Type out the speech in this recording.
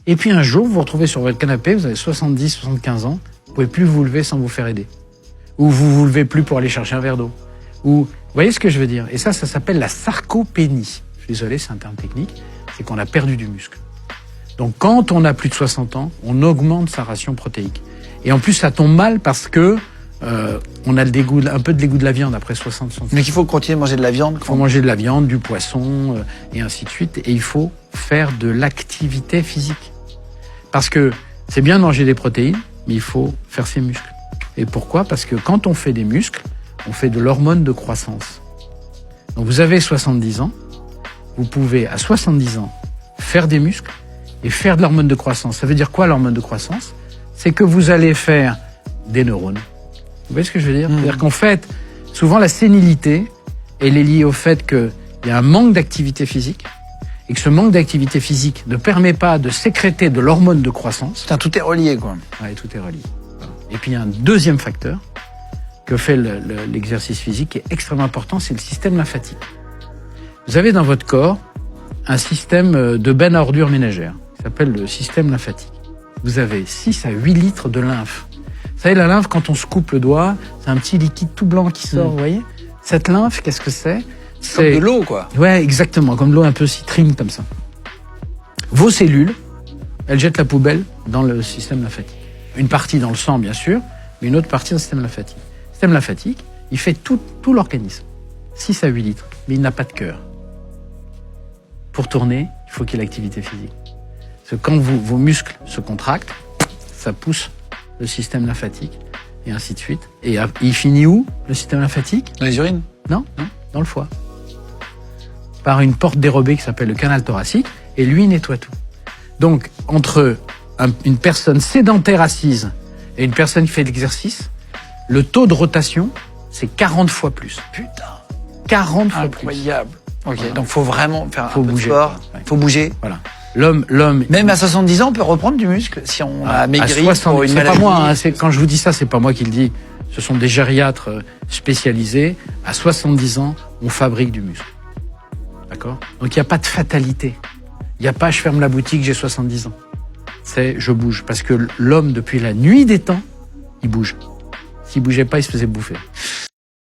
Et puis un jour, vous vous retrouvez sur votre canapé, vous avez 70, 75 ans, vous pouvez plus vous lever sans vous faire aider. Ou vous vous levez plus pour aller chercher un verre d'eau. Ou, vous voyez ce que je veux dire? Et ça s'appelle la sarcopénie. Je suis désolé, c'est un terme technique. C'est qu'on a perdu du muscle. Donc quand on a plus de 60 ans, on augmente sa ration protéique. Et en plus, ça tombe mal parce que on a un peu de dégoût de la viande après 60 ans. Donc il faut continuer de manger de la viande. Il faut manger de la viande, du poisson, et ainsi de suite. Et il faut faire de l'activité physique. Parce que c'est bien de manger des protéines, mais il faut faire ses muscles. Et pourquoi? Parce que quand on fait des muscles, on fait de l'hormone de croissance. Donc vous avez 70 ans, vous pouvez à 70 ans faire des muscles et faire de l'hormone de croissance. Ça veut dire quoi l'hormone de croissance? C'est que vous allez faire des neurones. Vous voyez ce que je veux dire? C'est-à-dire qu'en fait, souvent la sénilité, elle est liée au fait qu'il y a un manque d'activité physique et que ce manque d'activité physique ne permet pas de sécréter de l'hormone de croissance. Putain, tout est relié, quoi. Ouais, tout est relié. Voilà. Et puis il y a un deuxième facteur que fait l'exercice physique qui est extrêmement important, c'est le système lymphatique. Vous avez dans votre corps un système de benne à ordures ménagères qui s'appelle le système lymphatique. Vous avez 6 à 8 litres de lymphe. Vous savez, la lymphe, quand on se coupe le doigt, c'est un petit liquide tout blanc qui sort, vous voyez? Cette lymphe, qu'est-ce que c'est? Comme de l'eau, quoi. Ouais, exactement, comme de l'eau un peu citrine, comme ça. Vos cellules, elles jettent la poubelle dans le système lymphatique. Une partie dans le sang, bien sûr, mais une autre partie dans le système lymphatique. Le système lymphatique, il fait tout l'organisme. 6 à 8 litres, mais il n'a pas de cœur. Pour tourner, il faut qu'il y ait l'activité physique. Parce que quand vos muscles se contractent, ça pousse le système lymphatique, et ainsi de suite. Et il finit où, le système lymphatique? Dans les urines? Non, dans le foie. Par une porte dérobée qui s'appelle le canal thoracique, et lui nettoie tout. Donc, entre une personne sédentaire assise et une personne qui fait de l'exercice, le taux de rotation, c'est 40 fois plus. Putain. 40 fois plus. Incroyable. Ok, Voilà. donc faut vraiment faire Faut un peu bouger. de sport, Ouais. faut bouger. Voilà. L'homme. Même à 70 ans, on peut reprendre du muscle si on a maigri pour une c'est maladie. pas moi, hein, quand je vous dis ça, c'est pas moi qui le dis. Ce sont des gériatres spécialisés. À 70 ans, on fabrique du muscle. D'accord? Donc il n'y a pas de fatalité. Il n'y a pas je ferme la boutique, j'ai 70 ans. C'est je bouge. Parce que l'homme, depuis la nuit des temps, il bouge. S'il bougeait pas, il se faisait bouffer.